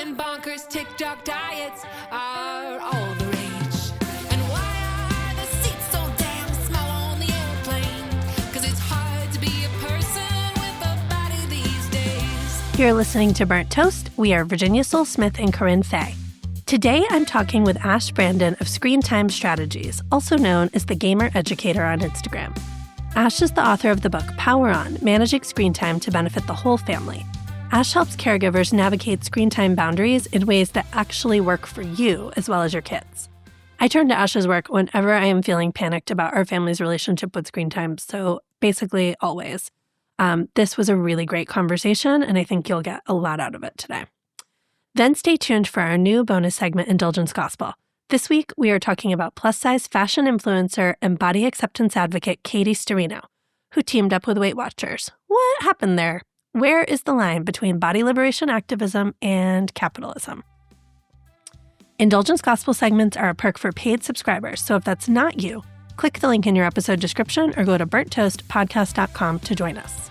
and bonkers TikTok diets are all the rage. And why are the seats so damn small on the airplane? 'Cause it's hard to be a person with a body these days. You're listening to Burnt Toast. We are Virginia Soul-Smith and Corinne Fay. Today, I'm talking with Brandin of Screen Time Strategies, also known as the Gamer Educator on Instagram. Ash is the author of the book Power On, Managing Screen Time to Benefit the Whole Family. Ash helps caregivers navigate screen time boundaries in ways that actually work for you as well as your kids. I turn to Ash's work whenever I am feeling panicked about our family's relationship with screen time, so basically always. This was a really great conversation, and I think you'll get a lot out of it today. Then stay tuned for our new bonus segment, Indulgence Gospel. This week, we are talking about plus-size fashion influencer and body acceptance advocate Katie Sturino, who teamed up with Weight Watchers. What happened there? Where is the line between body liberation activism and capitalism? Indulgence Gospel segments are a perk for paid subscribers, so if that's not you, click the link in your episode description or go to burnttoastpodcast.com to join us.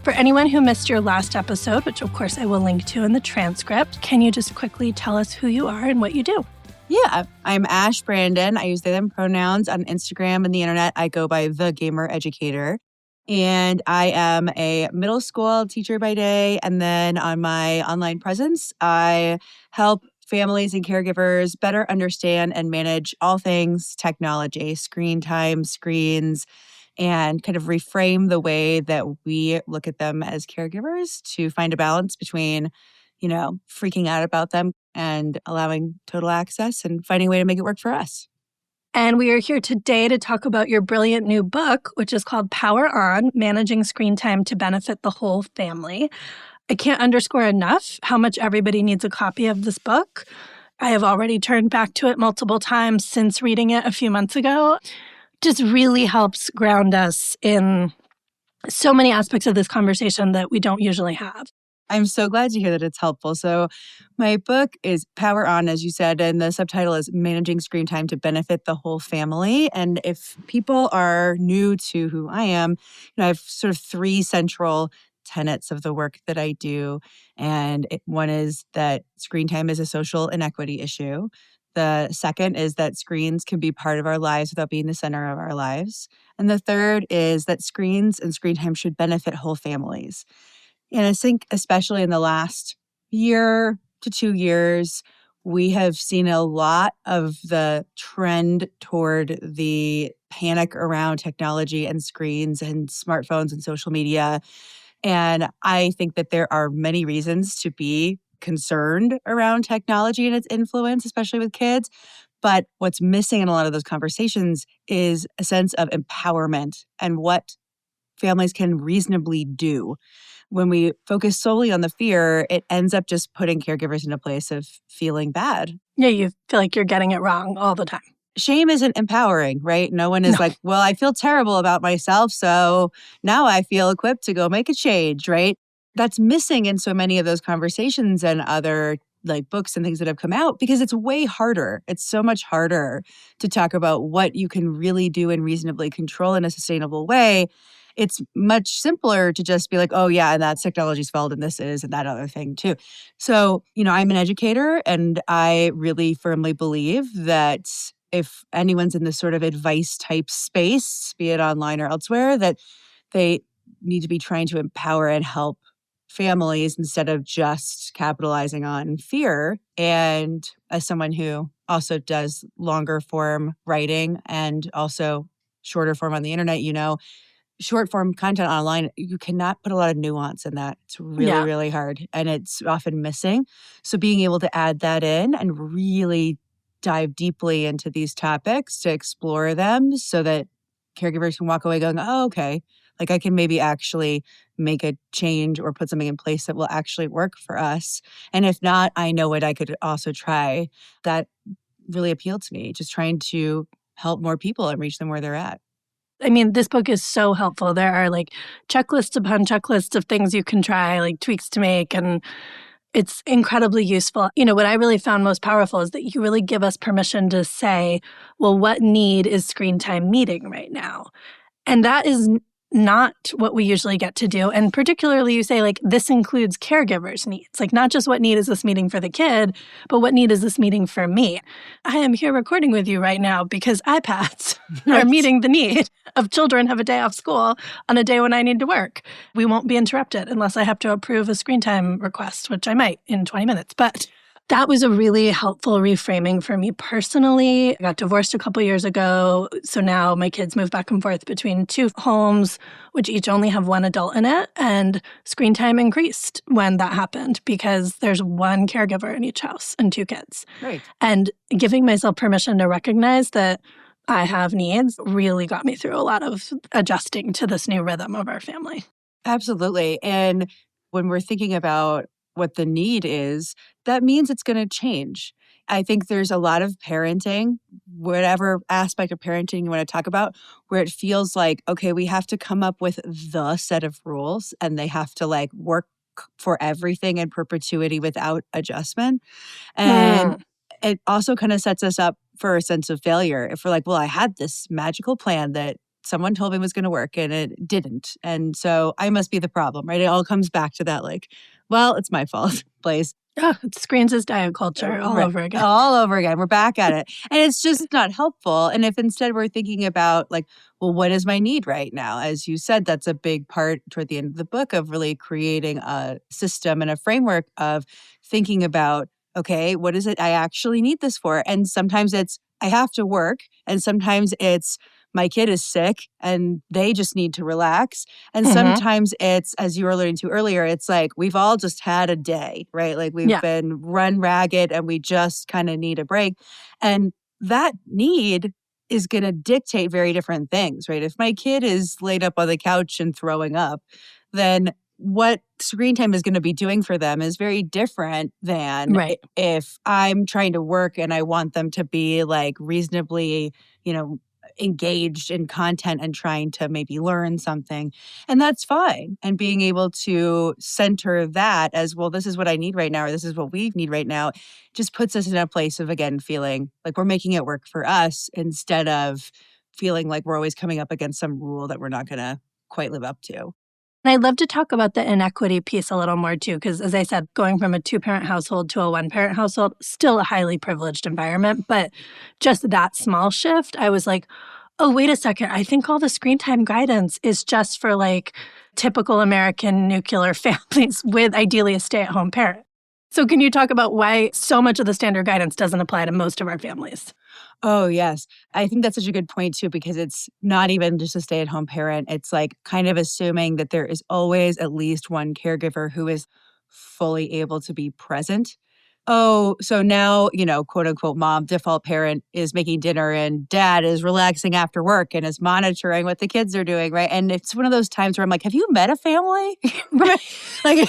For anyone who missed your last episode, which of course I will link to in the transcript, can you just quickly tell us who you are and what you do? Yeah, I'm Brandin. I use they, them pronouns on Instagram and the internet. I go by The Gamer Educator. And I am a middle school teacher by day. And then on my online presence, I help families and caregivers better understand and manage all things technology, screen time, screens, and kind of reframe the way that we look at them as caregivers to find a balance between, freaking out about them and allowing total access and finding a way to make it work for us. And we are here today to talk about your brilliant new book, which is called Power On, Managing Screen Time to Benefit the Whole Family. I can't underscore enough how much everybody needs a copy of this book. I have already turned back to it multiple times since reading it a few months ago. Just really helps ground us in so many aspects of this conversation that we don't usually have. I'm so glad to hear that it's helpful. So my book is Power On, as you said, and the subtitle is Managing Screen Time to Benefit the Whole Family. And if people are new to who I am, I have sort of three central tenets of the work that I do. And one is that screen time is a social inequity issue. The second is that screens can be part of our lives without being the center of our lives. And the third is that screens and screen time should benefit whole families. And I think especially in the last year to 2 years, we have seen a lot of the trend toward the panic around technology and screens and smartphones and social media. And I think that there are many reasons to be concerned around technology and its influence, especially with kids. But what's missing in a lot of those conversations is a sense of empowerment and what families can reasonably do. When we focus solely on the fear, it ends up just putting caregivers in a place of feeling bad. Yeah, you feel like you're getting it wrong all the time. Shame isn't empowering, right? No one is like, well, I feel terrible about myself, so now I feel equipped to go make a change, right? That's missing in so many of those conversations and other books and things that have come out because it's way harder. It's so much harder to talk about what you can really do and reasonably control in a sustainable way. It's much simpler to just be like, oh yeah, and that's technology's fault and this is and that other thing too. So, I'm an educator and I really firmly believe that if anyone's in this sort of advice type space, be it online or elsewhere, that they need to be trying to empower and help families instead of just capitalizing on fear. And as someone who also does longer form writing and also shorter form on the internet, short form content online, you cannot put a lot of nuance in that. It's really, really hard and it's often missing. So being able to add that in and really dive deeply into these topics to explore them so that caregivers can walk away going, oh, okay, I can maybe actually make a change or put something in place that will actually work for us. And if not, I know what I could also try. That really appealed to me, just trying to help more people and reach them where they're at. I mean, this book is so helpful. There are checklists upon checklists of things you can try, tweaks to make, and it's incredibly useful. What I really found most powerful is that you really give us permission to say, well, what need is screen time meeting right now? And that is not what we usually get to do. And particularly you say like, this includes caregivers' needs, like not just what need is this meeting for the kid, but what need is this meeting for me? I am here recording with you right now because iPads are meeting the need of children have a day off school on a day when I need to work. We won't be interrupted unless I have to approve a screen time request, which I might in 20 minutes. But that was a really helpful reframing for me personally. I got divorced a couple years ago. So now my kids move back and forth between two homes, which each only have one adult in it. And screen time increased when that happened because there's one caregiver in each house and two kids. Right. And giving myself permission to recognize that I have needs really got me through a lot of adjusting to this new rhythm of our family. Absolutely. And when we're thinking about what the need is, that means it's going to change. I think there's a lot of parenting, whatever aspect of parenting you want to talk about, where it feels like, okay, we have to come up with the set of rules and they have to like work for everything in perpetuity without adjustment. And it also kind of sets us up for a sense of failure. If we're like, well, I had this magical plan that someone told me was going to work and it didn't. And so I must be the problem, right? It all comes back to that like, well, it's my fault place. Oh, it screens as diet culture all over again. All over again. We're back at it. And it's just not helpful. And if instead we're thinking about like, well, what is my need right now? As you said, that's a big part toward the end of the book of really creating a system and a framework of thinking about, okay, what is it I actually need this for? And sometimes it's I have to work. And sometimes it's my kid is sick and they just need to relax. And sometimes it's, as you were alluding to earlier, it's like we've all just had a day, right? Like we've been run ragged and we just kind of need a break. And that need is going to dictate very different things, right? If my kid is laid up on the couch and throwing up, then what screen time is going to be doing for them is very different than if I'm trying to work and I want them to be like reasonably, engaged in content and trying to maybe learn something. And that's fine. And being able to center that as, well, this is what I need right now, or this is what we need right now, just puts us in a place of, again, feeling like we're making it work for us instead of feeling like we're always coming up against some rule that we're not going to quite live up to. And I'd love to talk about the inequity piece a little more too, because as I said, going from a two-parent household to a one-parent household, still a highly privileged environment. But just that small shift, I was like, oh, wait a second. I think all the screen time guidance is just for like typical American nuclear families with ideally a stay-at-home parent. So can you talk about why so much of the standard guidance doesn't apply to most of our families? Oh, yes. I think that's such a good point, too, because it's not even just a stay-at-home parent. It's like kind of assuming that there is always at least one caregiver who is fully able to be present. Oh, so now, quote unquote, mom, default parent is making dinner and dad is relaxing after work and is monitoring what the kids are doing, right? And it's one of those times where I'm like, have you met a family? Like,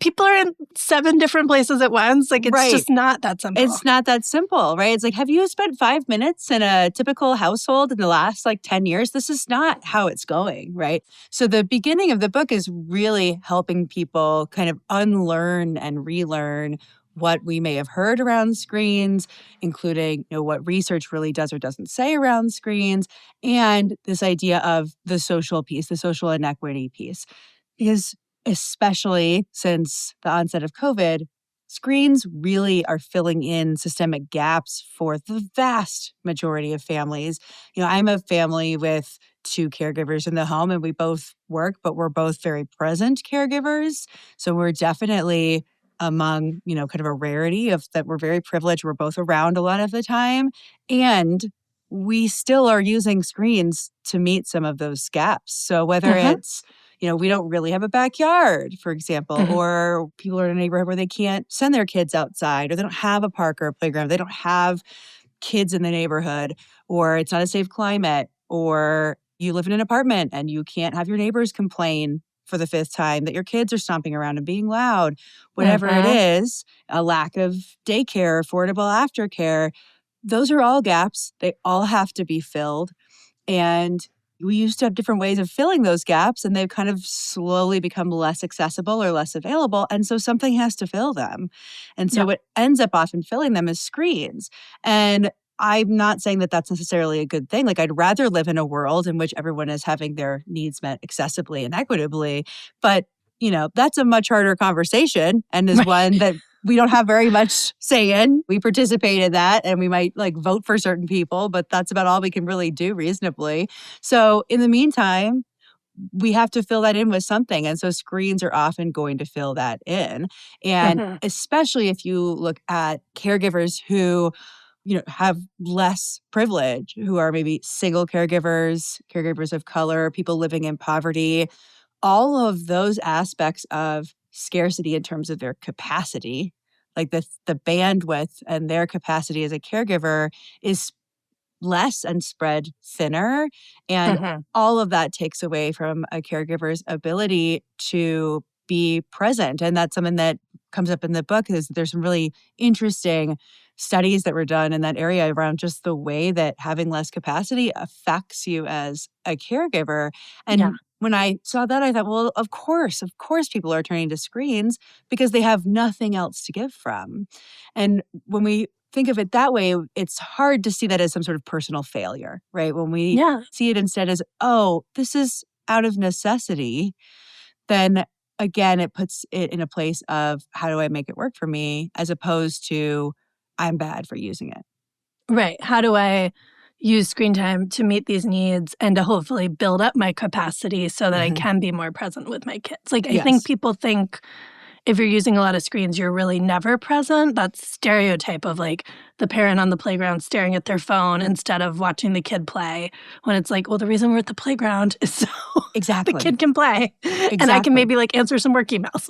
people are in 7 different places at once. Like, it's just not that simple. It's not that simple, right? It's like, have you spent 5 minutes in a typical household in the last 10 years? This is not how it's going, right? So the beginning of the book is really helping people kind of unlearn and relearn what we may have heard around screens, including what research really does or doesn't say around screens, and this idea of the social piece, the social inequity piece. Because especially since the onset of COVID, screens really are filling in systemic gaps for the vast majority of families. I'm a family with 2 caregivers in the home and we both work, but we're both very present caregivers. So we're definitely among, kind of a rarity of that we're very privileged. We're both around a lot of the time. And we still are using screens to meet some of those gaps. So whether it's, we don't really have a backyard, for example, or people are in a neighborhood where they can't send their kids outside, or they don't have a park or a playground, they don't have kids in the neighborhood, or it's not a safe climate, or you live in an apartment and you can't have your neighbors complain for the 5th time that your kids are stomping around and being loud, whatever it is, a lack of daycare, affordable aftercare, those are all gaps. They all have to be filled. And we used to have different ways of filling those gaps, and they've kind of slowly become less accessible or less available. And so something has to fill them. And so what ends up often filling them is screens. And I'm not saying that that's necessarily a good thing. Like, I'd rather live in a world in which everyone is having their needs met accessibly and equitably. But, that's a much harder conversation and is one that we don't have very much say in. We participate in that and we might vote for certain people, but that's about all we can really do reasonably. So in the meantime, we have to fill that in with something. And so screens are often going to fill that in. And especially if you look at caregivers who, have less privilege, who are maybe single caregivers, caregivers of color, people living in poverty, all of those aspects of scarcity in terms of their capacity, like the bandwidth and their capacity as a caregiver is less and spread thinner. And all of that takes away from a caregiver's ability to be present. And that's something that comes up in the book is there's some really interesting studies that were done in that area around just the way that having less capacity affects you as a caregiver. And when I saw that, I thought, well, of course people are turning to screens because they have nothing else to give from. And when we think of it that way, it's hard to see that as some sort of personal failure, right? When we see it instead as, oh, this is out of necessity, then again, it puts it in a place of how do I make it work for me as opposed to I'm bad for using it. Right. How do I use screen time to meet these needs and to hopefully build up my capacity so that I can be more present with my kids? I think people think if you're using a lot of screens, you're really never present. That's stereotype of the parent on the playground staring at their phone instead of watching the kid play. When it's well, the reason we're at the playground is so the kid can play. And I can maybe answer some work emails.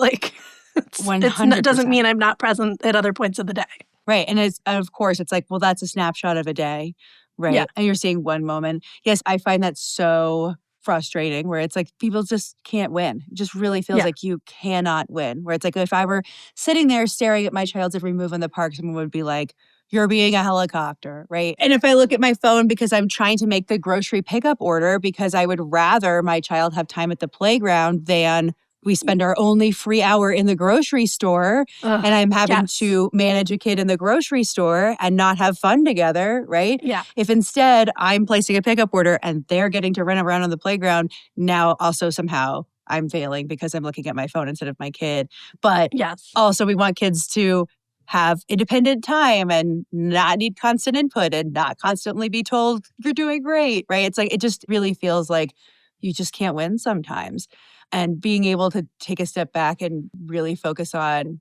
100%. It doesn't mean I'm not present at other points of the day. Right. And of course, it's well, that's a snapshot of a day, right? Yeah. And you're seeing one moment. Yes, I find that so frustrating where it's people just can't win. It just really feels like you cannot win. Where it's if I were sitting there staring at my child's every move in the park, someone would be like, you're being a helicopter, right? And if I look at my phone because I'm trying to make the grocery pickup order because I would rather my child have time at the playground than we spend our only free hour in the grocery store and I'm having to manage a kid in the grocery store and not have fun together, right? Yeah. If instead I'm placing a pickup order and they're getting to run around on the playground, now also somehow I'm failing because I'm looking at my phone instead of my kid. But also we want kids to have independent time and not need constant input and not constantly be told you're doing great, right? It's it just really feels like you just can't win sometimes. And being able to take a step back and really focus on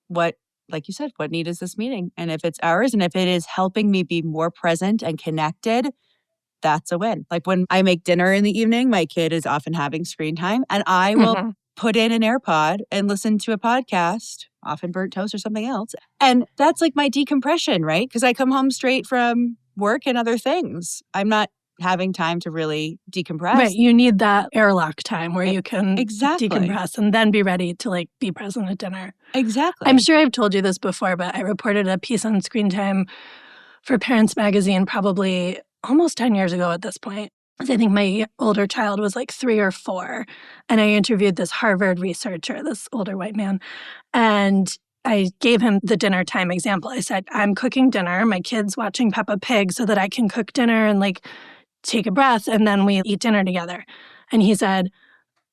what, like you said, what need is this meeting? And if it's ours and if it is helping me be more present and connected, that's a win. When I make dinner in the evening, my kid is often having screen time and I will put in an AirPod and listen to a podcast, often burnt toast or something else. And that's my decompression, right? Because I come home straight from work and other things. I'm not having time to really decompress. Right. You need that airlock time where you can decompress and then be ready to be present at dinner. Exactly. I'm sure I've told you this before, but I reported a piece on screen time for Parents Magazine probably almost 10 years ago at this point. I think my older child was 3 or 4. And I interviewed this Harvard researcher, this older white man. And I gave him the dinner time example. I said, I'm cooking dinner. My kid's watching Peppa Pig so that I can cook dinner and take a breath, and then we eat dinner together. And he said,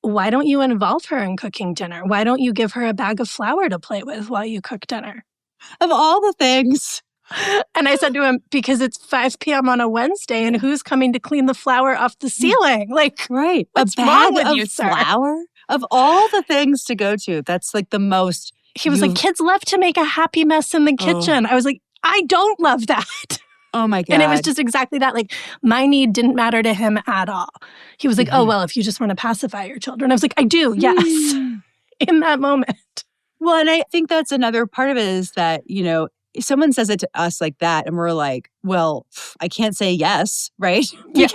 why don't you involve her in cooking dinner? Why don't you give her a bag of flour to play with while you cook dinner? Of all the things. And I said to him, because it's 5 p.m. on a Wednesday, and who's coming to clean the flour off the ceiling? Right. What's a bag wrong with of you, sir? flour? Of all the things to go to, that's the most. He was kids love to make a happy mess in the kitchen. I was I don't love that. Oh my God. And it was just exactly that. My need didn't matter to him at all. He was oh, well, if you just want to pacify your children. I was I do, yes, in that moment. Well, and I think that's another part of it is that, if someone says it to us like that and we're well, I can't say yes, right? Yeah.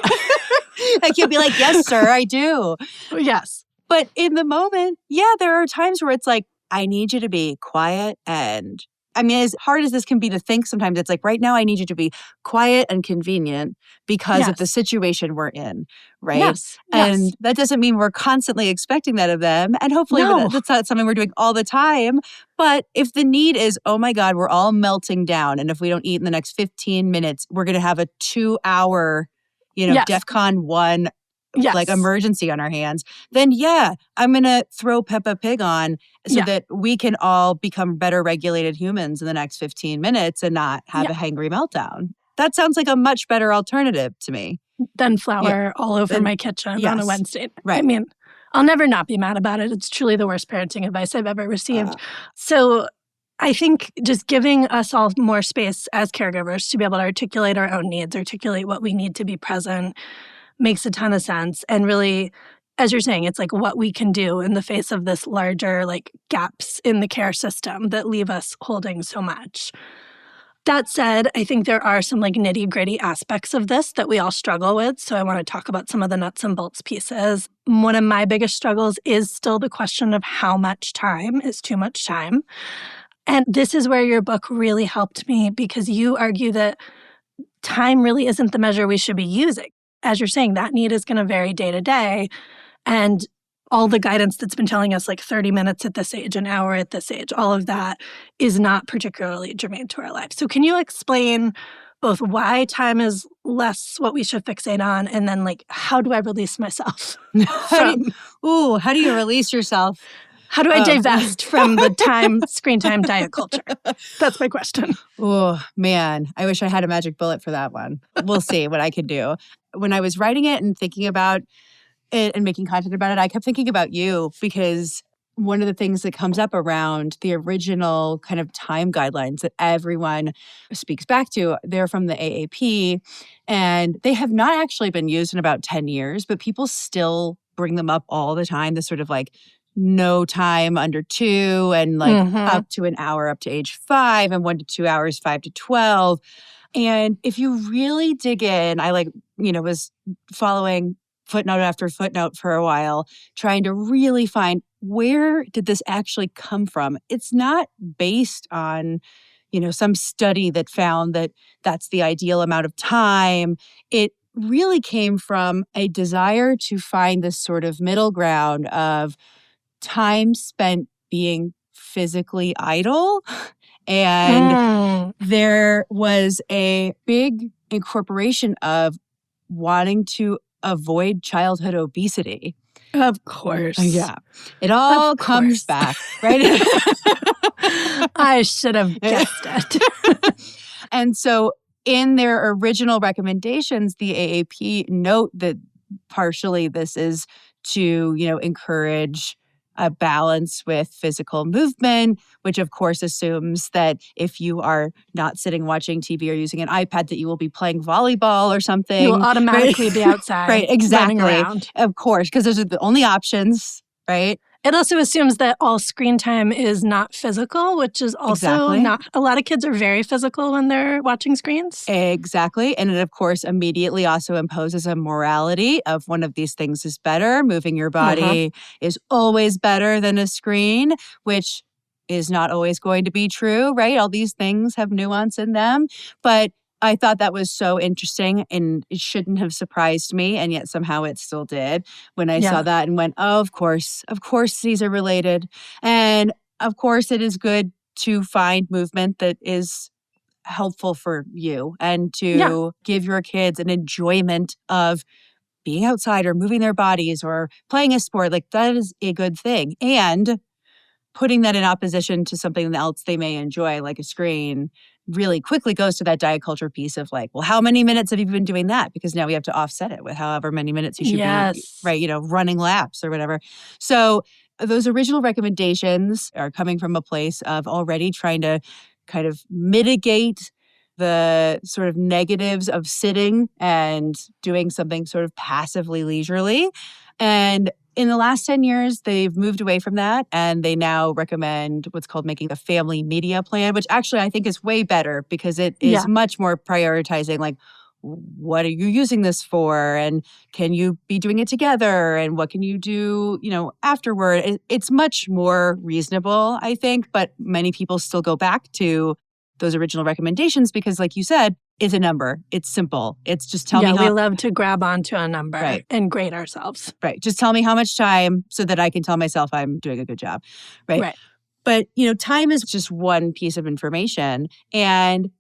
I can't be yes, sir, I do. Yes. But in the moment, there are times where it's I need you to be quiet and I mean, as hard as this can be to think sometimes, it's like, right now I need you to be quiet and convenient because of the situation we're in, right? Yes. And that doesn't mean we're constantly expecting that of them. And hopefully that's not something we're doing all the time. But if the need is, oh my God, we're all melting down. And if we don't eat in the next 15 minutes, we're going to have a 2-hour, DEFCON 1 like emergency on our hands, then I'm going to throw Peppa Pig on so that we can all become better regulated humans in the next 15 minutes and not have a hangry meltdown. That sounds like a much better alternative to me. Than flour all over my kitchen on a Wednesday. Right. I mean, I'll never not be mad about it. It's truly the worst parenting advice I've ever received. So I think just giving us all more space as caregivers to be able to articulate our own needs, articulate what we need to be present, makes a ton of sense. And really, as you're saying, it's like what we can do in the face of this larger like gaps in the care system that leave us holding so much. That said, I think there are some like nitty-gritty aspects of this that we all struggle with. So I want to talk about some of the nuts and bolts pieces. One of my biggest struggles is still the question of how much time is too much time. And this is where your book really helped me because you argue that time really isn't the measure we should be using. As you're saying, that need is going to vary day to day. And all the guidance that's been telling us like 30 minutes at this age, an hour at this age, all of that is not particularly germane to our lives. So can you explain both why time is less what we should fixate on and then like how do I release myself? How do you release yourself? How do I divest from the screen time diet culture? That's my question. Oh, man. I wish I had a magic bullet for that one. We'll see what I can do. When I was writing it and thinking about it and making content about it, I kept thinking about you because one of the things that comes up around the original kind of time guidelines that everyone speaks back to, they're from the AAP, and they have not actually been used in about 10 years, but people still bring them up all the time, this sort of like no time under 2 and like up to an hour up to age 5 and 1 to 2 hours, 5 to 12. And if you really dig in, I was following footnote after footnote for a while, trying to really find where did this actually come from? It's not based on, some study that found that that's the ideal amount of time. It really came from a desire to find this sort of middle ground of time spent being physically idle. And there was a big incorporation of wanting to avoid childhood obesity. Of course. Yeah. It all comes back, right? I should have guessed it. And so in their original recommendations, the AAP note that partially this is to, encourage a balance with physical movement, which of course assumes that if you are not sitting watching TV or using an iPad, that you will be playing volleyball or something. You will automatically be outside. Right, exactly. Running around. Of course, because those are the only options, right? It also assumes that all screen time is not physical, which is also not. A lot of kids are very physical when they're watching screens. Exactly. And it, of course, immediately also imposes a morality of one of these things is better. Moving your body is always better than a screen, which is not always going to be true, right? All these things have nuance in them. But I thought that was so interesting and it shouldn't have surprised me. And yet somehow it still did when I saw that and went, oh, of course these are related. And of course it is good to find movement that is helpful for you and to give your kids an enjoyment of being outside or moving their bodies or playing a sport. Like that is a good thing. And putting that in opposition to something else they may enjoy, like a screen, really quickly goes to that diet culture piece of like, well, how many minutes have you been doing that? Because now we have to offset it with however many minutes you should be, right, running laps or whatever. So those original recommendations are coming from a place of already trying to kind of mitigate the sort of negatives of sitting and doing something sort of passively leisurely. And in the last 10 years, they've moved away from that, and they now recommend what's called making a family media plan, which actually I think is way better because it is much more prioritizing like what are you using this for? And can you be doing it together? And what can you do, afterward? It's much more reasonable, I think, but many people still go back to those original recommendations because, like you said, it's a number. It's simple. It's just tell me we love to grab onto a number and grade ourselves. Right. Just tell me how much time so that I can tell myself I'm doing a good job. Right. But, time is just one piece of information, and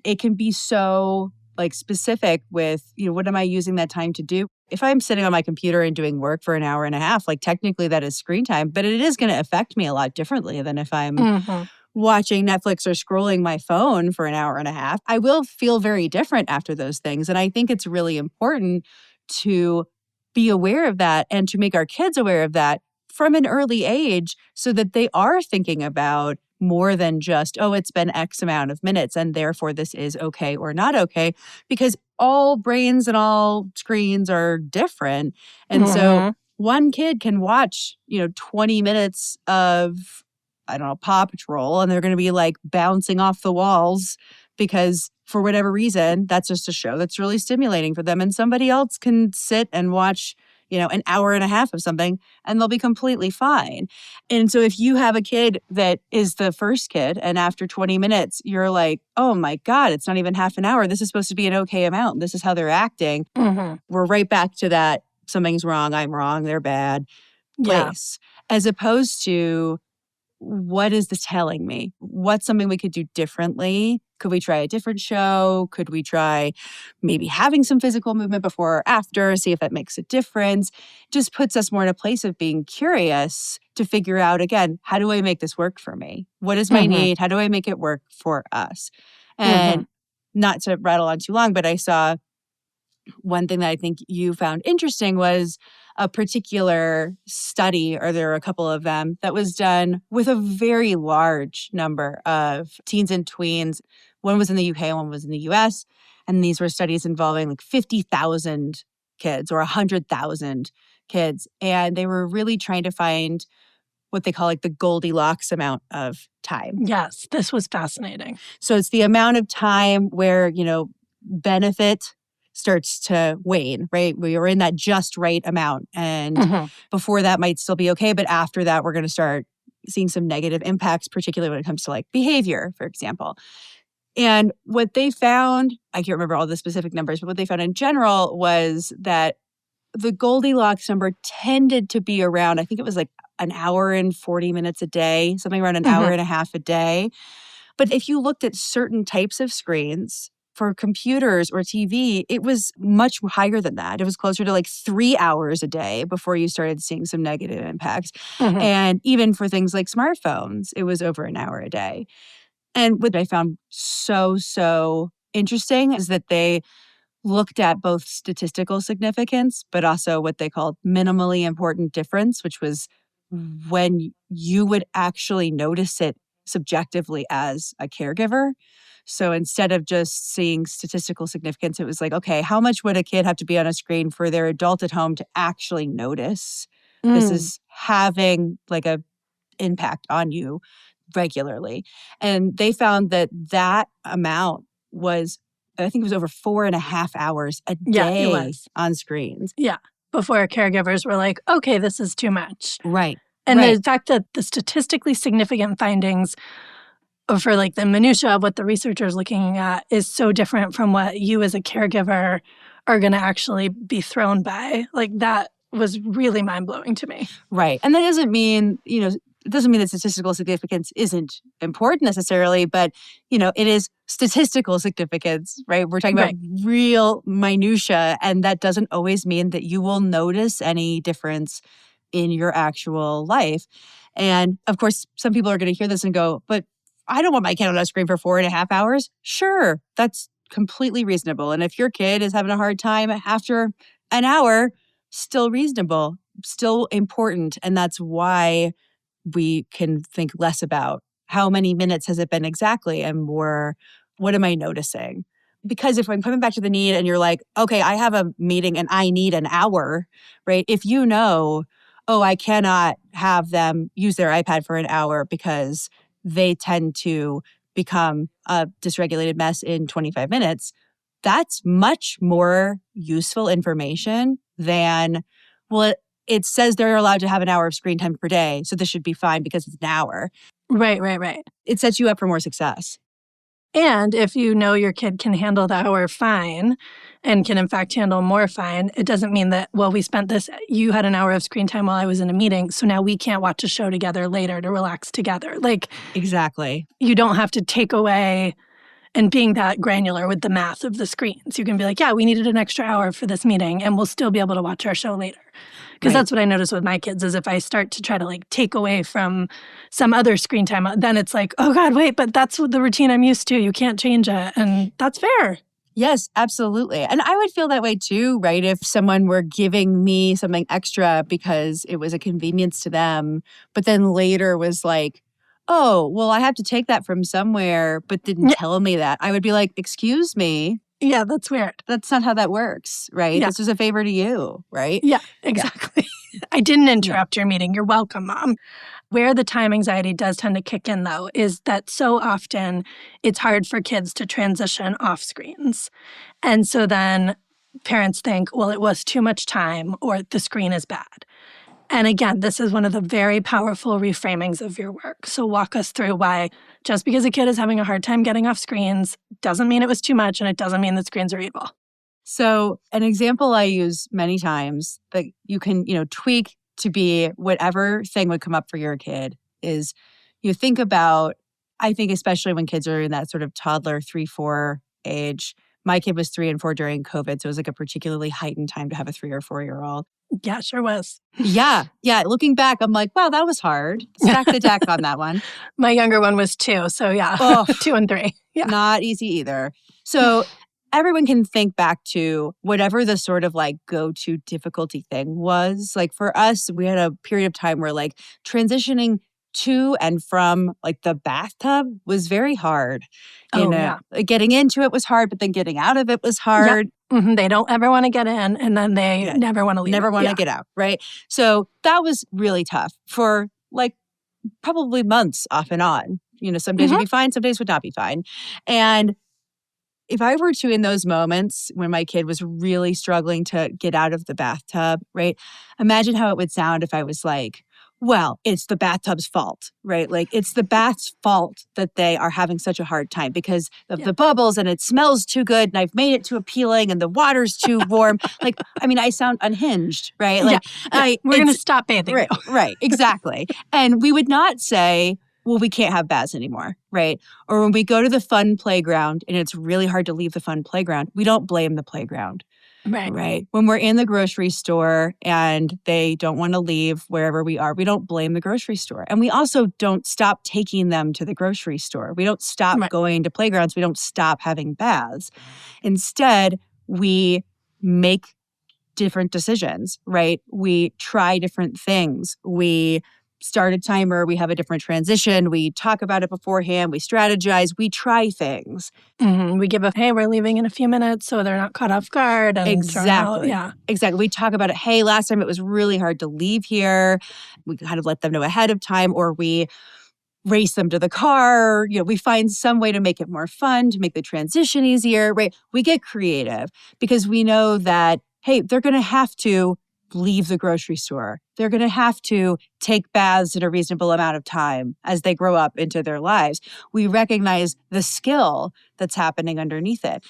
it can be so specific with, what am I using that time to do? If I'm sitting on my computer and doing work for an hour and a half, technically that is screen time, but it is going to affect me a lot differently than if I'm watching Netflix or scrolling my phone for an hour and a half. I will feel very different after those things. And I think it's really important to be aware of that and to make our kids aware of that from an early age so that they are thinking about more than just, it's been X amount of minutes and therefore this is okay or not okay, because all brains and all screens are different. And so one kid can watch, 20 minutes of, I don't know, Paw Patrol, and they're going to be bouncing off the walls because for whatever reason, that's just a show that's really stimulating for them. And somebody else can sit and watch, an hour and a half of something and they'll be completely fine. And so if you have a kid that is the first kid and after 20 minutes, you're like, oh my God, it's not even half an hour. This is supposed to be an okay amount. This is how they're acting. We're right back to that something's wrong, I'm wrong, they're bad place. As opposed to, what is this telling me? What's something we could do differently? Could we try a different show? Could we try maybe having some physical movement before or after, see if that makes a difference? Just puts us more in a place of being curious to figure out, again, how do I make this work for me? What is my need? How do I make it work for us? And not to rattle on too long, but I saw one thing that I think you found interesting was a particular study, or there are a couple of them, that was done with a very large number of teens and tweens. One was in the UK, one was in the US. And these were studies involving 50,000 kids or 100,000 kids. And they were really trying to find what they call the Goldilocks amount of time. Yes, this was fascinating. So it's the amount of time where, benefit starts to wane, right? We are in that just right amount. And before that might still be okay. But after that, we're going to start seeing some negative impacts, particularly when it comes to behavior, for example. And what they found, I can't remember all the specific numbers, but what they found in general was that the Goldilocks number tended to be around, I think it was an hour and 40 minutes a day, something around an hour and a half a day. But if you looked at certain types of screens, for computers or TV, it was much higher than that. It was closer to 3 hours a day before you started seeing some negative impacts. And even for things like smartphones, it was over an hour a day. And what I found so interesting is that they looked at both statistical significance, but also what they called minimally important difference, which was when you would actually notice it subjectively as a caregiver. So instead of just seeing statistical significance, it was okay, how much would a kid have to be on a screen for their adult at home to actually notice this is having a impact on you regularly? And they found that amount was, I think it was over 4.5 hours a day on screens. Yeah. Before caregivers were okay, this is too much. Right. And the fact that the statistically significant findings for the minutia of what the researcher is looking at is so different from what you as a caregiver are going to actually be thrown by. That was really mind-blowing to me. Right. And that doesn't mean, it doesn't mean that statistical significance isn't important necessarily, but, it is statistical significance, right? We're talking about real minutia, and that doesn't always mean that you will notice any difference in your actual life. And of course, some people are going to hear this and go, but I don't want my kid on a screen for 4.5 hours. Sure, that's completely reasonable. And if your kid is having a hard time after an hour, still reasonable, still important. And that's why we can think less about how many minutes has it been exactly and more, what am I noticing? Because if I'm coming back to the need and you're okay, I have a meeting and I need an hour, right? If you know, I cannot have them use their iPad for an hour because they tend to become a dysregulated mess in 25 minutes, that's much more useful information than, well, it says they're allowed to have an hour of screen time per day, so this should be fine because it's an hour. Right. It sets you up for more success. And if you know your kid can handle the hour fine and can in fact handle more fine, it doesn't mean that, well, you had an hour of screen time while I was in a meeting, so now we can't watch a show together later to relax together. Like, exactly. You don't have to take away and being that granular with the math of the screens. You can be like, yeah, we needed an extra hour for this meeting and we'll still be able to watch our show later. Because that's what I notice with my kids is if I start to try to like take away from some other screen time, then it's like, oh God, wait, but that's the routine I'm used to. You can't change it. And that's fair. Yes, absolutely. And I would feel that way too, right? If someone were giving me something extra because it was a convenience to them, but then later was like, oh, well, I have to take that from somewhere, but didn't tell me that. I would be like, excuse me. Yeah, that's weird. That's not how that works, right? Yeah. This was a favor to you, right? Yeah, exactly. Yeah. I didn't interrupt your meeting. You're welcome, Mom. Where the time anxiety does tend to kick in, though, is that so often it's hard for kids to transition off screens. And so then parents think, well, it was too much time or the screen is bad. And again, this is one of the very powerful reframings of your work. So walk us through why just because a kid is having a hard time getting off screens doesn't mean it was too much and it doesn't mean that screens are evil. So an example I use many times that you can, tweak to be whatever thing would come up for your kid is you think about, I think especially when kids are in that sort of toddler 3-4 age. My kid was 3 and 4 during COVID, so it was like a particularly heightened time to have a 3 or 4-year-old. Yeah, sure was. Yeah. Looking back, I'm like, wow, that was hard. Stack the deck on that one. My younger one was 2, so yeah, 2 and 3. Yeah. Not easy either. So everyone can think back to whatever the sort of like go-to difficulty thing was. Like for us, we had a period of time where like transitioning to and from like the bathtub was very hard. Getting into it was hard, but then getting out of it was hard. Yep. Mm-hmm. They don't ever want to get in and then they never want to leave. Never want to get out, right? So that was really tough for like probably months off and on. Some days would be fine, some days would not be fine. And if I were to, in those moments when my kid was really struggling to get out of the bathtub, right? Imagine how it would sound if I was like, well, it's the bathtub's fault, right? Like it's the bath's fault that they are having such a hard time because of the bubbles and it smells too good and I've made it too appealing and the water's too warm. I sound unhinged, right? We're going to stop bathing. Right, exactly. And we would not say, well, we can't have baths anymore, right? Or when we go to the fun playground and it's really hard to leave the fun playground, we don't blame the playground. Right. When we're in the grocery store and they don't want to leave wherever we are, we don't blame the grocery store. And we also don't stop taking them to the grocery store. We don't stop going to playgrounds. We don't stop having baths. Instead, we make different decisions, right? We try different things. We start a timer, we have a different transition, we talk about it beforehand, we strategize, we try things. Mm-hmm. We give hey, we're leaving in a few minutes so they're not caught off guard. And exactly. Exactly. We talk about it, hey, last time it was really hard to leave here. We kind of let them know ahead of time, or we race them to the car. We find some way to make it more fun, to make the transition easier, right? We get creative because we know that, hey, they're going to have to leave the grocery store. They're going to have to take baths in a reasonable amount of time as they grow up into their lives. We recognize the skill that's happening underneath it.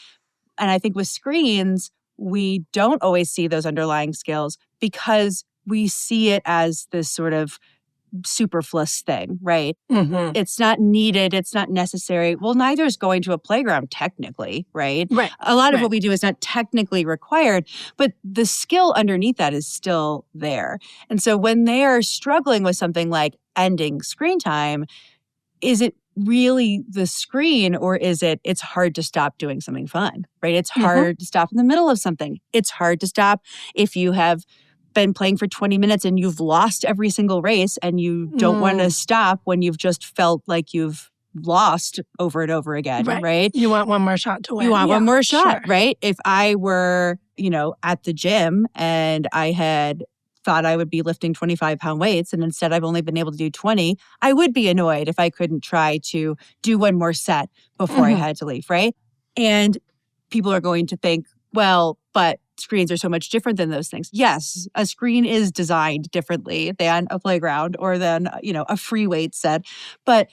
And I think with screens, we don't always see those underlying skills because we see it as this sort of superfluous thing, right? Mm-hmm. It's not needed. It's not necessary. Well, neither is going to a playground technically, right? Right. A lot of what we do is not technically required, but the skill underneath that is still there. And so when they are struggling with something like ending screen time, is it really the screen or is it's hard to stop doing something fun, right? It's hard to stop in the middle of something. It's hard to stop if you have been playing for 20 minutes and you've lost every single race and you don't want to stop when you've just felt like you've lost over and over again, right? You want one more shot to win. You want one more shot, right? If I were, at the gym and I had thought I would be lifting 25-pound weights and instead I've only been able to do 20, I would be annoyed if I couldn't try to do one more set before I had to leave, right? And people are going to think, well, but screens are so much different than those things. Yes, a screen is designed differently than a playground or than, a free weight set. But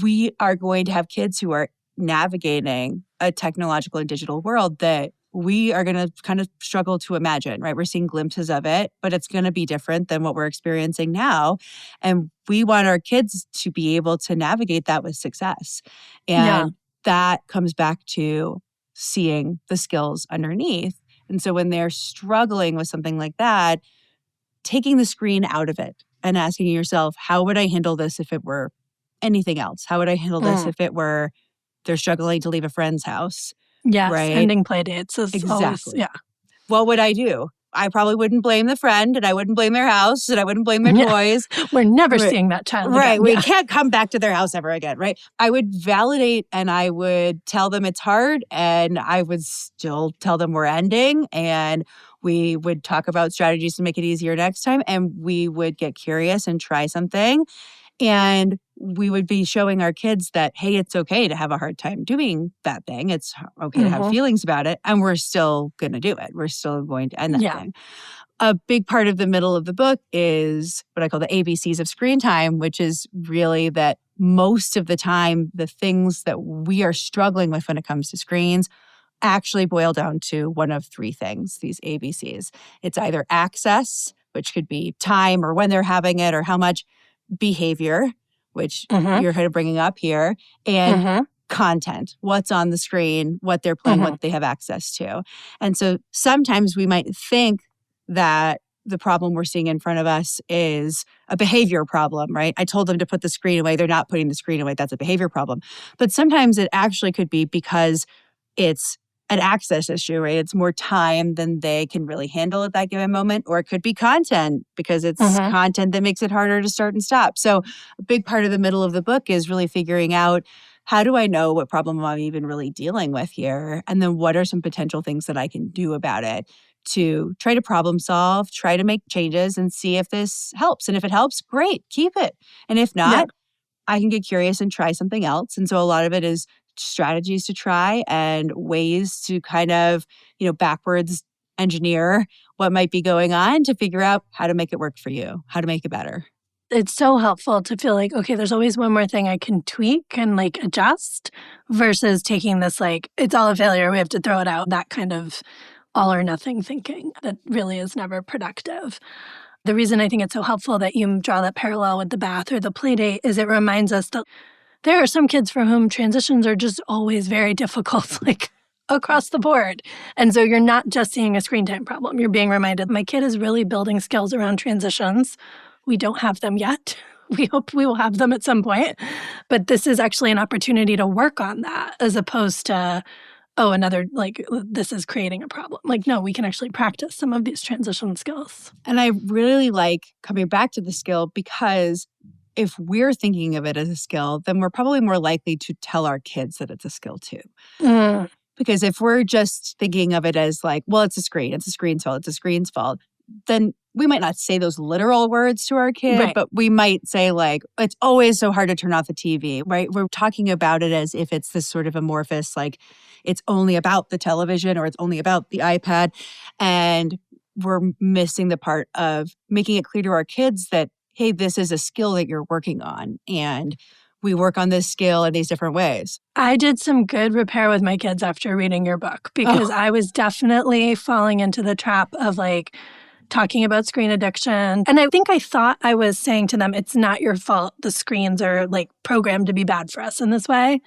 we are going to have kids who are navigating a technological and digital world that we are going to kind of struggle to imagine, right? We're seeing glimpses of it, but it's going to be different than what we're experiencing now. And we want our kids to be able to navigate that with success. And that comes back to seeing the skills underneath. And so when they're struggling with something like that, taking the screen out of it and asking yourself, how would I handle this if it were anything else? How would I handle this if it were they're struggling to leave a friend's house? Yes, right? ending play dates is Exactly. always, What would I do? I probably wouldn't blame the friend, and I wouldn't blame their house, and I wouldn't blame their toys. We're never seeing that child Right. again. We can't come back to their house ever again, right? I would validate and I would tell them it's hard, and I would still tell them we're ending, and we would talk about strategies to make it easier next time, and we would get curious and try something. And we would be showing our kids that, hey, it's okay to have a hard time doing that thing. It's okay to have feelings about it. And we're still going to do it. We're still going to end that thing. A big part of the middle of the book is what I call the ABCs of screen time, which is really that most of the time, the things that we are struggling with when it comes to screens actually boil down to one of three things, these ABCs. It's either access, which could be time or when they're having it or how much, behavior, which you're kind of bringing up here, and content, what's on the screen, what they're playing, what they have access to. And so sometimes we might think that the problem we're seeing in front of us is a behavior problem, right? I told them to put the screen away. They're not putting the screen away. That's a behavior problem. But sometimes it actually could be because it's an access issue, right? It's more time than they can really handle at that given moment. Or it could be content because it's content that makes it harder to start and stop. So a big part of the middle of the book is really figuring out, how do I know what problem I'm even really dealing with here? And then what are some potential things that I can do about it to try to problem solve, try to make changes and see if this helps. And if it helps, great, keep it. And if not, I can get curious and try something else. And so a lot of it is strategies to try and ways to kind of, backwards engineer what might be going on to figure out how to make it work for you, how to make it better. It's so helpful to feel like, okay, there's always one more thing I can tweak and adjust versus taking this it's all a failure, we have to throw it out, that kind of all or nothing thinking that really is never productive. The reason I think it's so helpful that you draw that parallel with the bath or the play date is it reminds us that there are some kids for whom transitions are just always very difficult, across the board. And so you're not just seeing a screen time problem. You're being reminded, my kid is really building skills around transitions. We don't have them yet. We hope we will have them at some point. But this is actually an opportunity to work on that as opposed to, this is creating a problem. No, we can actually practice some of these transition skills. And I really like coming back to the skill because if we're thinking of it as a skill, then we're probably more likely to tell our kids that it's a skill too. Because if we're just thinking of it as it's a screen, it's a screen's fault, then we might not say those literal words to our kid, but we might say it's always so hard to turn off the TV, right? We're talking about it as if it's this sort of amorphous, it's only about the television or it's only about the iPad. And we're missing the part of making it clear to our kids that, hey, this is a skill that you're working on. And we work on this skill in these different ways. I did some good repair with my kids after reading your book because I was definitely falling into the trap of talking about screen addiction. And I think I thought I was saying to them, it's not your fault. The screens are programmed to be bad for us in this way.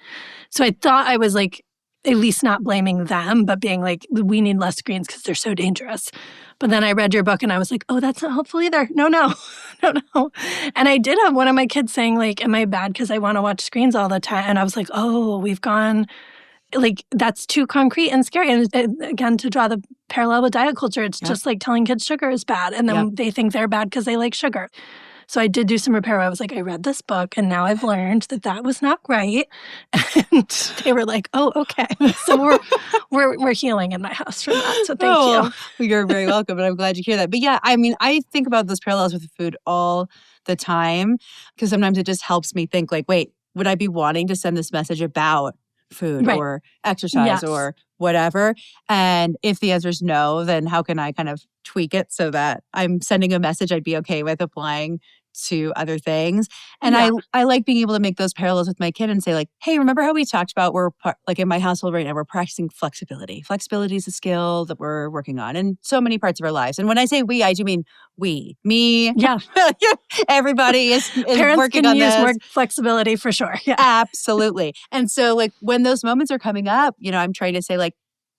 So I thought I was at least not blaming them, but being we need less screens because they're so dangerous. But then I read your book and I was oh, that's not helpful either. No. And I did have one of my kids saying am I bad because I want to watch screens all the time? And I was oh, we've gone, that's too concrete and scary. And again, to draw the parallel with diet culture, it's just telling kids sugar is bad. And then they think they're bad because they like sugar. So I did do some repair. I was I read this book and now I've learned that was not right. And they were oh, okay. So we're healing in my house from that. So thank you. Well, you're very welcome. And I'm glad you hear that. But yeah, I think about those parallels with food all the time because sometimes it just helps me think wait, would I be wanting to send this message about food Right. or exercise Yes. or whatever? And if the answer is no, then how can I kind of tweak it so that I'm sending a message I'd be okay with applying to other things? And Yeah. I like being able to make those parallels with my kid and say like, hey, remember how we talked about like in my household right now, we're practicing flexibility. Flexibility is a skill that we're working on in so many parts of our lives. And when I say we, I do mean we, me, Yeah. everybody is Parents working can on use this. more flexibility for sure. Yeah. Absolutely. And so like when those moments are coming up, I'm trying to say like,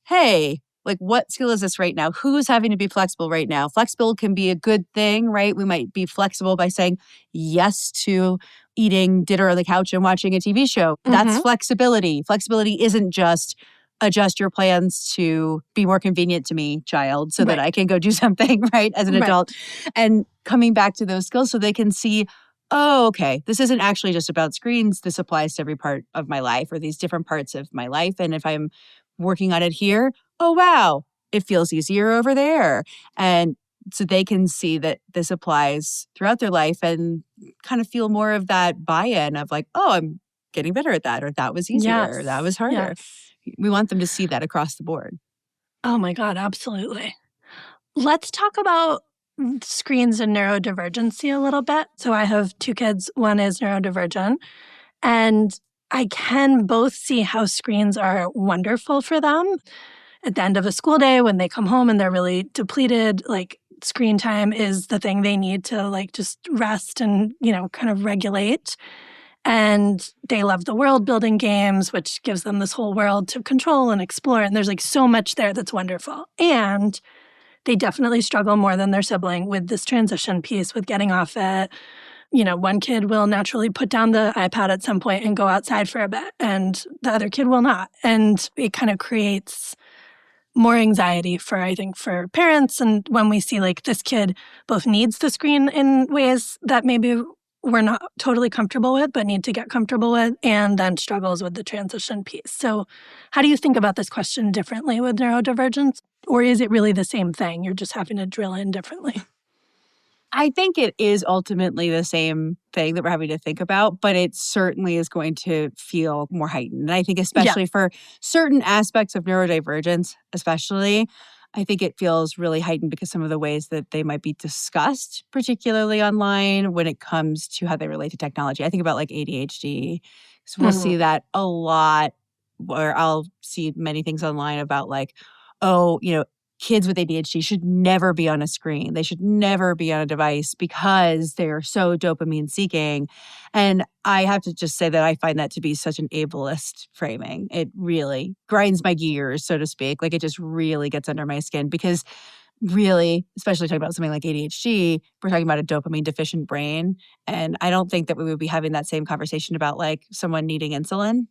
hey, like what skill is this right now? Who's having to be flexible right now? Flexible can be a good thing, right? We might be flexible by saying yes to eating dinner on the couch and watching a TV show. That's flexibility. Flexibility isn't just adjust your plans to be more convenient to me, child, so that I can go do something, right, as an adult. And coming back to those skills so they can see, oh, okay, this isn't actually just about screens. This applies to every part of my life or these different parts of my life. And if I'm working on it here, oh, wow, it feels easier over there. And so they can see that this applies throughout their life and kind of feel more of that buy-in of like, oh, I'm getting better at that, or that was easier, or that was harder. Yes. We want them to see that across the board. Oh my God, absolutely. Let's talk about screens and neurodivergency a little bit. So I have two kids. One is neurodivergent, and I can both see how screens are wonderful for them. At the end of a school day, when they come home and they're really depleted, like screen time is the thing they need to like just rest and, kind of regulate. And they love the world building games, which gives them this whole world to control and explore. And there's like so much there that's wonderful. And they definitely struggle more than their sibling with this transition piece, with getting off it. One kid will naturally put down the iPad at some point and go outside for a bit, and the other kid will not. And it kind of creates more anxiety for parents. And when we see like this kid both needs the screen in ways that maybe we're not totally comfortable with, but need to get comfortable with, and then struggles with the transition piece. So how do you think about this question differently with neurodivergence? Or is it really the same thing? You're just having to drill in differently. I think it is ultimately the same thing that we're having to think about, but it certainly is going to feel more heightened. And I think especially for certain aspects of neurodivergence, especially, I think it feels really heightened because some of the ways that they might be discussed, particularly online, when it comes to how they relate to technology. I think about like ADHD. So we'll see that a lot, where I'll see many things online about like, oh, kids with ADHD should never be on a screen. They should never be on a device because they're so dopamine seeking. And I have to just say that I find that to be such an ableist framing. It really grinds my gears, so to speak. Like it just really gets under my skin because really, especially talking about something like ADHD, we're talking about a dopamine deficient brain. And I don't think that we would be having that same conversation about like someone needing insulin.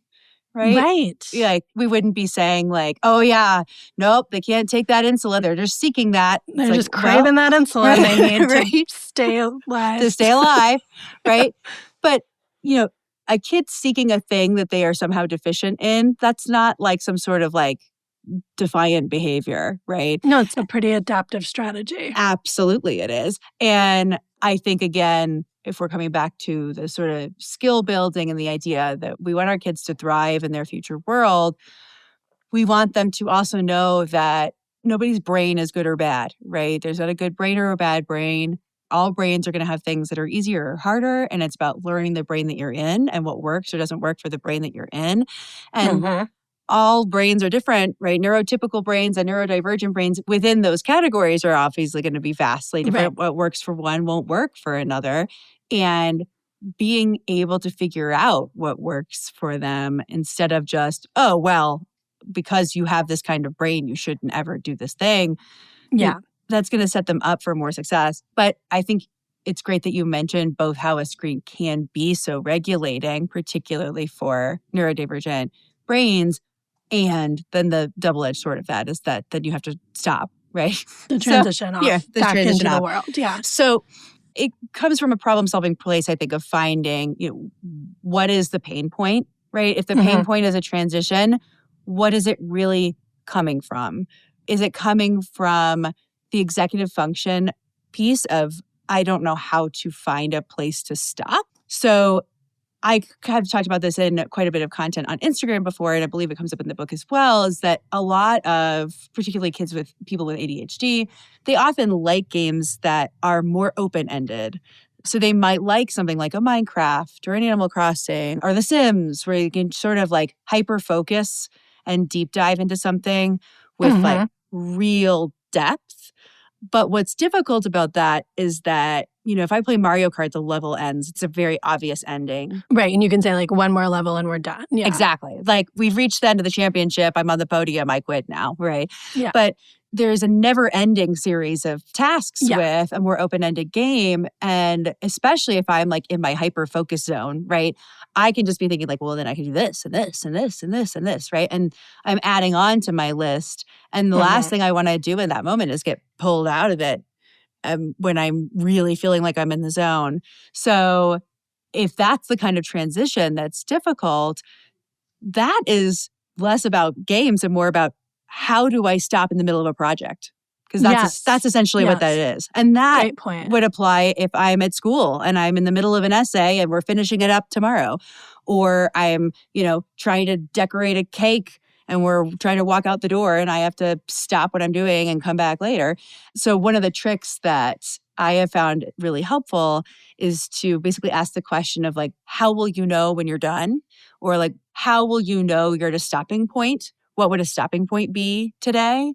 Right? Yeah, like we wouldn't be saying like, oh yeah, nope, they can't take that insulin. They're just seeking that. They're just craving that insulin. They need to stay alive. To stay alive, right? But, a kid seeking a thing that they are somehow deficient in, that's not like some sort of like defiant behavior, right? No, it's a pretty adaptive strategy. Absolutely it is. And I think, again, if we're coming back to the sort of skill building and the idea that we want our kids to thrive in their future world, we want them to also know that nobody's brain is good or bad, right? There's not a good brain or a bad brain. All brains are going to have things that are easier or harder, and it's about learning the brain that you're in and what works or doesn't work for the brain that you're in. And all brains are different, right? Neurotypical brains and neurodivergent brains within those categories are obviously going to be vastly different. What works for one won't work for another. And being able to figure out what works for them instead of just, oh, well, because you have this kind of brain, you shouldn't ever do this thing. Yeah. That's going to set them up for more success. But I think it's great that you mentioned both how a screen can be so regulating, particularly for neurodivergent brains, and then the double-edged sword of that is that then you have to stop, right? The transition off. Yeah, the back transition into off. the world. Yeah. So it comes from a problem-solving place, I think, of finding, what is the pain point, right? If the pain point is a transition, what is it really coming from? Is it coming from the executive function piece of, I don't know how to find a place to stop? So I have talked about this in quite a bit of content on Instagram before, and I believe it comes up in the book as well, is that a lot of, particularly people with ADHD, they often like games that are more open-ended. So they might like something like a Minecraft or an Animal Crossing or The Sims, where you can sort of like hyper-focus and deep dive into something with like real depth. But what's difficult about that is that, if I play Mario Kart, the level ends. It's a very obvious ending. Right. And you can say like one more level and we're done. Yeah. Exactly. Like we've reached the end of the championship. I'm on the podium. I quit now. Right. Yeah. But there's a never ending series of tasks Yeah. with a more open-ended game. And especially if I'm like in my hyper-focus zone, right? I can just be thinking like, well, then I can do this and this and this and this and this, right? And I'm adding on to my list. And the last thing I want to do in that moment is get pulled out of it when I'm really feeling like I'm in the zone. So if that's the kind of transition that's difficult, that is less about games and more about how do I stop in the middle of a project? Because that's essentially what that is. And that Great point. would apply if I'm at school and I'm in the middle of an essay and we're finishing it up tomorrow. Or I'm, trying to decorate a cake and we're trying to walk out the door and I have to stop what I'm doing and come back later. So one of the tricks that I have found really helpful is to basically ask the question of like, how will you know when you're done? Or like, how will you know you're at a stopping point? What would a stopping point be today?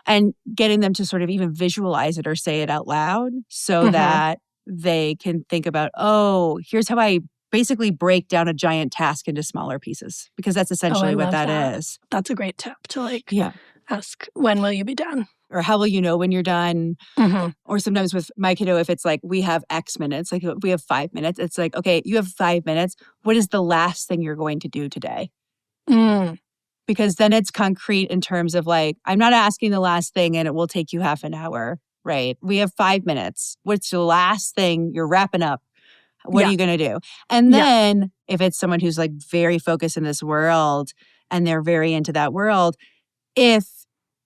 And getting them to sort of even visualize it or say it out loud so that they can think about, oh, here's how I basically break down a giant task into smaller pieces, because that's essentially what that is. That's a great tip to ask, when will you be done? Or how will you know when you're done? Or sometimes with my kiddo, if it's like we have X minutes, like we have 5 minutes, it's like, okay, you have 5 minutes. What is the last thing you're going to do today? Because then it's concrete in terms of like, I'm not asking the last thing and it will take you half an hour, right? We have 5 minutes. What's the last thing you're wrapping up? What are you going to do? And then if it's someone who's like very focused in this world and they're very into that world, if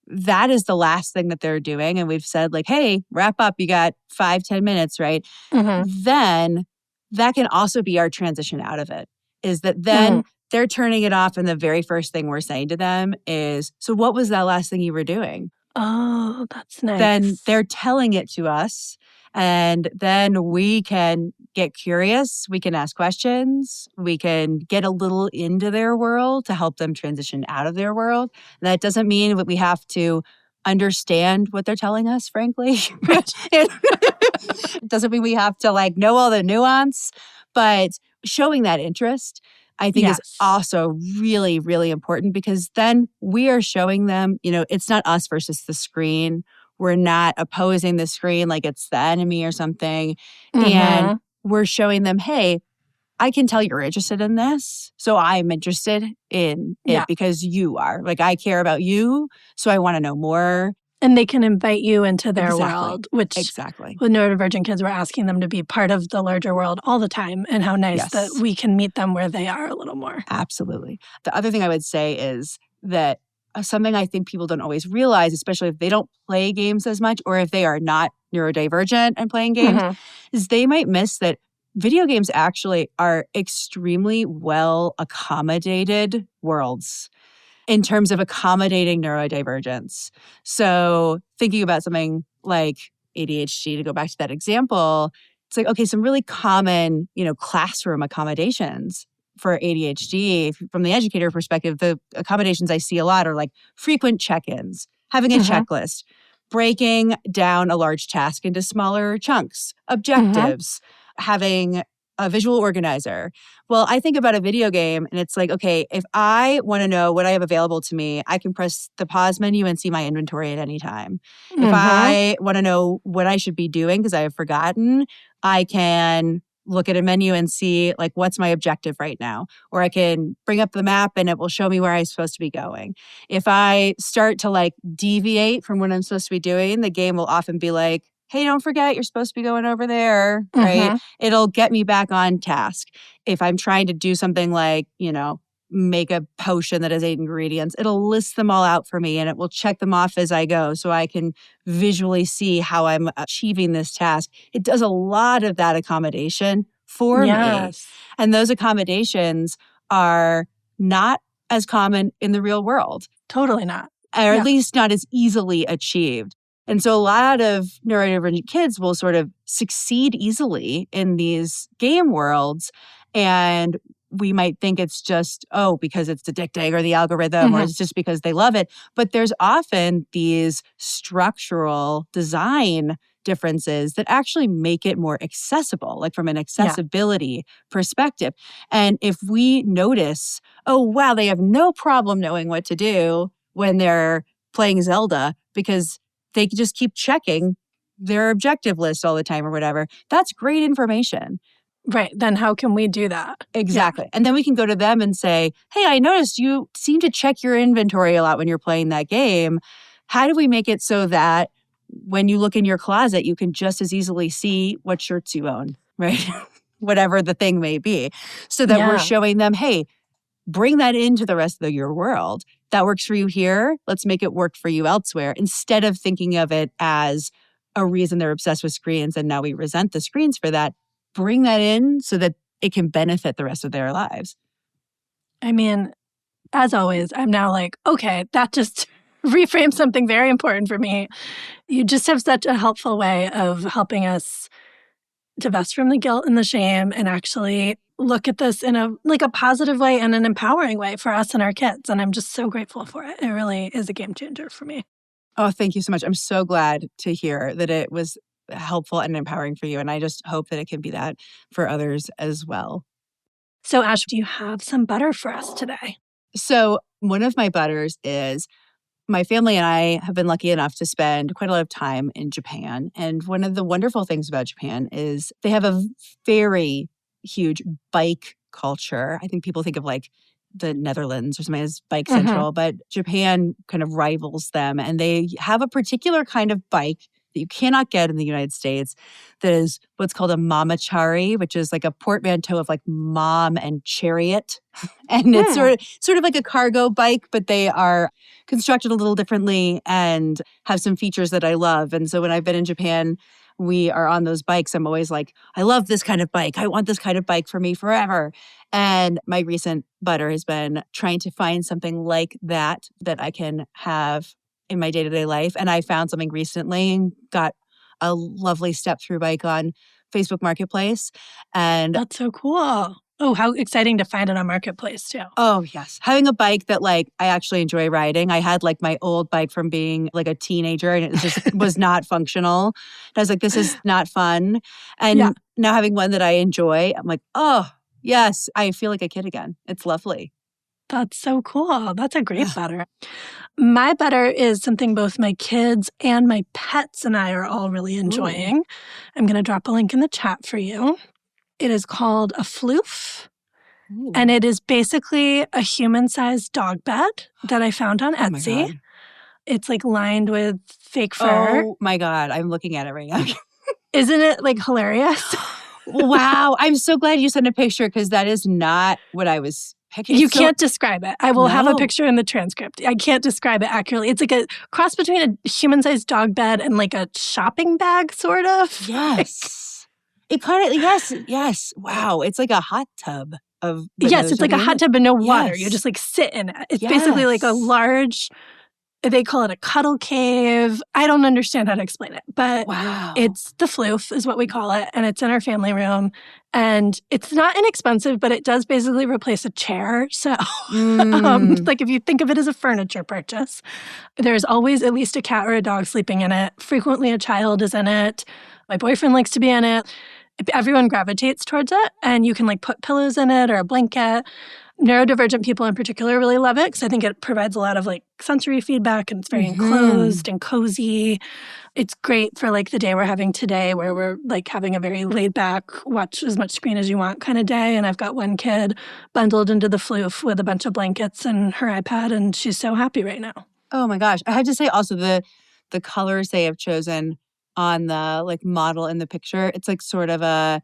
that is the last thing that they're doing and we've said like, hey, wrap up, you got 5-10 minutes, right? Then that can also be our transition out of it, is that then they're turning it off and the very first thing we're saying to them is, so what was that last thing you were doing? Oh, that's nice. Then they're telling it to us. And then we can get curious. We can ask questions. We can get a little into their world to help them transition out of their world. And that doesn't mean that we have to understand what they're telling us, frankly. It doesn't mean we have to like know all the nuance, but showing that interest, I think is also really, really important, because then we are showing them, it's not us versus the screen. We're not opposing the screen like it's the enemy or something. And we're showing them, hey, I can tell you're interested in this. So I'm interested in it because you are. Like, I care about you. So I want to know more. And they can invite you into their world, which with neurodivergent kids, we're asking them to be part of the larger world all the time. And how nice that we can meet them where they are a little more. Absolutely. The other thing I would say is that something I think people don't always realize, especially if they don't play games as much or if they are not neurodivergent and playing games, is they might miss that video games actually are extremely well accommodated worlds in terms of accommodating neurodivergence. So thinking about something like ADHD, to go back to that example, it's like, okay, some really common, classroom accommodations for ADHD, from the educator perspective, the accommodations I see a lot are like frequent check-ins, having a checklist, breaking down a large task into smaller chunks, objectives, having a visual organizer. Well, I think about a video game and it's like, okay, if I want to know what I have available to me, I can press the pause menu and see my inventory at any time. If I want to know what I should be doing because I have forgotten, I can look at a menu and see like, what's my objective right now? Or I can bring up the map and it will show me where I'm supposed to be going. If I start to like deviate from what I'm supposed to be doing, the game will often be like, hey, don't forget, you're supposed to be going over there, right? It'll get me back on task. If I'm trying to do something like, make a potion that has 8 ingredients, it'll list them all out for me and it will check them off as I go so I can visually see how I'm achieving this task. It does a lot of that accommodation for me. Yes. And those accommodations are not as common in the real world, Totally not. or Yeah. at least not as easily achieved. And so a lot of neurodivergent kids will sort of succeed easily in these game worlds. And we might think it's just, because it's addicting or the algorithm, or it's just because they love it. But there's often these structural design differences that actually make it more accessible, like from an accessibility perspective. And if we notice, wow, they have no problem knowing what to do when they're playing Zelda because they can just keep checking their objective list all the time or whatever, that's great information. Right. Then how can we do that? Exactly. And then we can go to them and say, hey, I noticed you seem to check your inventory a lot when you're playing that game. How do we make it so that when you look in your closet, you can just as easily see what shirts you own, right? Whatever the thing may be. So that we're showing them, hey, bring that into the rest of your world. That works for you here. Let's make it work for you elsewhere. Instead of thinking of it as a reason they're obsessed with screens and now we resent the screens for that, bring that in so that it can benefit the rest of their lives. I mean, as always, I'm now like, okay, that just reframes something very important for me. You just have such a helpful way of helping us divest from the guilt and the shame and actually look at this in a positive way and an empowering way for us and our kids. And I'm just so grateful for it. It really is a game changer for me. Oh, thank you so much. I'm so glad to hear that it was helpful and empowering for you. And I just hope that it can be that for others as well. So Ash, do you have some butter for us today? So one of my butters is my family and I have been lucky enough to spend quite a lot of time in Japan. And one of the wonderful things about Japan is they have a very huge bike culture. I think people think of like the Netherlands or something as Bike Central, but Japan kind of rivals them. And they have a particular kind of bike that you cannot get in the United States that is what's called a mamachari, which is like a portmanteau of like mom and chariot. And it's sort of like a cargo bike, but they are constructed a little differently and have some features that I love. And so when I've been in Japan, we are on those bikes. I'm always like, I love this kind of bike. I want this kind of bike for me forever. And my recent butter has been trying to find something like that I can have in my day-to-day life. And I found something recently and got a lovely step-through bike on Facebook Marketplace. And that's so cool. Oh, how exciting to find it on Marketplace too. Oh, yes. Having a bike that like I actually enjoy riding. I had like my old bike from being like a teenager and it just was not functional. And I was like, this is not fun. And now having one that I enjoy, I'm like, oh, yes, I feel like a kid again. It's lovely. That's so cool. That's a great butter. My butter is something both my kids and my pets and I are all really enjoying. Ooh. I'm going to drop a link in the chat for you. It is called a floof. Ooh. And it is basically a human-sized dog bed that I found on Etsy. It's like lined with fake fur. Oh my God. I'm looking at it right now. Isn't it like hilarious? Wow. I'm so glad you sent a picture because that is not what I was picturing. You can't describe it. I will have a picture in the transcript. I can't describe it accurately. It's like a cross between a human-sized dog bed and like a shopping bag, sort of. Yes. It kind of, yes. Wow. It's like a hot tub of. Yes, it's like a hot tub but no water. You just like sit in it. It's basically like a large, they call it a cuddle cave. I don't understand how to explain it, but it's the floof is what we call it. And it's in our family room. And it's not inexpensive, but it does basically replace a chair. So like if you think of it as a furniture purchase, there's always at least a cat or a dog sleeping in it. Frequently a child is in it. My boyfriend likes to be in it. Everyone gravitates towards it. And you can like put pillows in it or a blanket. Neurodivergent people in particular really love it because I think it provides a lot of like sensory feedback and it's very enclosed and cozy. It's great for like the day we're having today where we're like having a very laid back, watch as much screen as you want kind of day. And I've got one kid bundled into the floof with a bunch of blankets and her iPad and she's so happy right now. Oh my gosh. I have to say also the colors they have chosen on the like model in the picture, it's like sort of a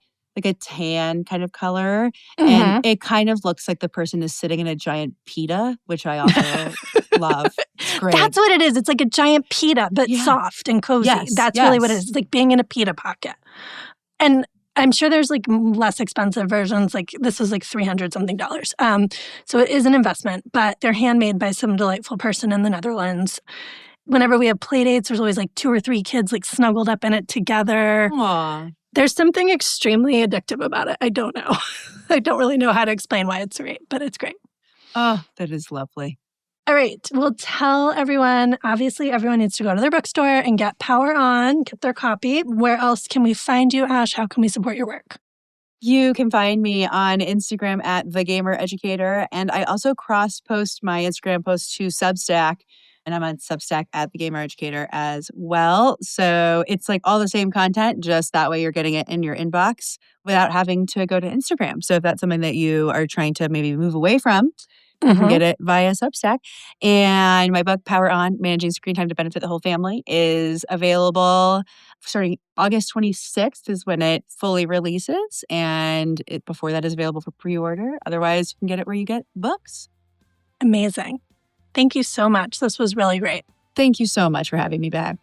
tan kind of color. And it kind of looks like the person is sitting in a giant pita, which I also love. It's great. That's what it is. It's like a giant pita, but soft and cozy. Yes, That's really what it is. It's like being in a pita pocket. And I'm sure there's like less expensive versions. Like this was like $300 something. So it is an investment, but they're handmade by some delightful person in the Netherlands. Whenever we have play dates, there's always like 2 or 3 kids like snuggled up in it together. Aww. There's something extremely addictive about it. I don't know. I don't really know how to explain why it's great, but it's great. Oh, that is lovely. All right. We'll tell everyone, obviously, everyone needs to go to their bookstore and get Power On, get their copy. Where else can we find you, Ash? How can we support your work? You can find me on Instagram at @TheGamerEducator. And I also cross-post my Instagram posts to Substack. And I'm on Substack at @TheGamerEducator as well. So it's like all the same content, just that way you're getting it in your inbox without having to go to Instagram. So if that's something that you are trying to maybe move away from, you can get it via Substack. And my book, Power On, Managing Screen Time to Benefit the Whole Family, is available starting August 26th is when it fully releases. And before that is available for pre-order. Otherwise, you can get it where you get books. Amazing. Thank you so much. This was really great. Thank you so much for having me back.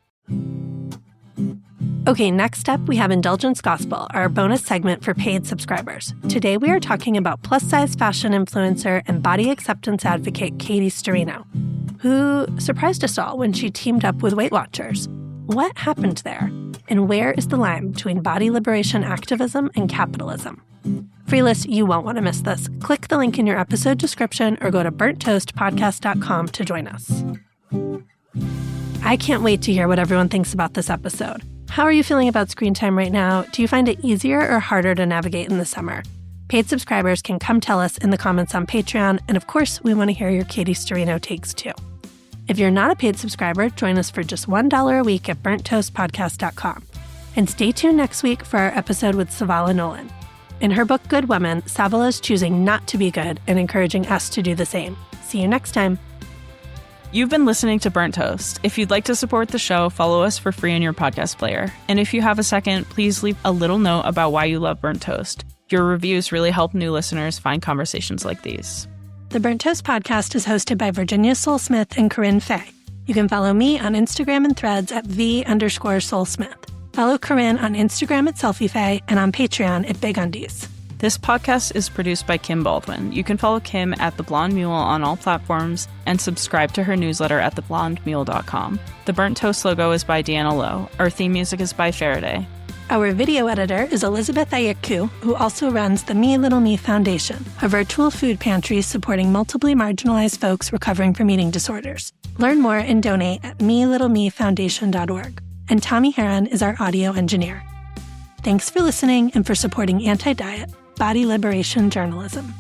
Okay, next up, we have Indulgence Gospel, our bonus segment for paid subscribers. Today, we are talking about plus-size fashion influencer and body acceptance advocate Katie Sturino, who surprised us all when she teamed up with Weight Watchers. What happened there? And where is the line between body liberation activism and capitalism? Freelist, you won't want to miss this. Click the link in your episode description or go to burnttoastpodcast.com to join us. I can't wait to hear what everyone thinks about this episode. How are you feeling about screen time right now? Do you find it easier or harder to navigate in the summer? Paid subscribers can come tell us in the comments on Patreon, and of course, we want to hear your Katie Sturino takes too. If you're not a paid subscriber, join us for just $1 a week at burnttoastpodcast.com. And stay tuned next week for our episode with Savala Nolan. In her book, Good Woman, Savala is choosing not to be good and encouraging us to do the same. See you next time. You've been listening to Burnt Toast. If you'd like to support the show, follow us for free in your podcast player. And if you have a second, please leave a little note about why you love Burnt Toast. Your reviews really help new listeners find conversations like these. The Burnt Toast podcast is hosted by Virginia Soul Smith and Corinne Fay. You can follow me on Instagram and Threads at _Soulsmith. Follow Corinne on Instagram at SelfieFay and on Patreon at Big Undies. This podcast is produced by Kim Baldwin. You can follow Kim at The Blonde Mule on all platforms and subscribe to her newsletter at theblondemule.com. The Burnt Toast logo is by Deanna Lowe. Our theme music is by Faraday. Our video editor is Elizabeth Ayiku, who also runs the Me Little Me Foundation, a virtual food pantry supporting multiply marginalized folks recovering from eating disorders. Learn more and donate at melittlemefoundation.org. And Tommy Heron is our audio engineer. Thanks for listening and for supporting anti-diet, body liberation journalism.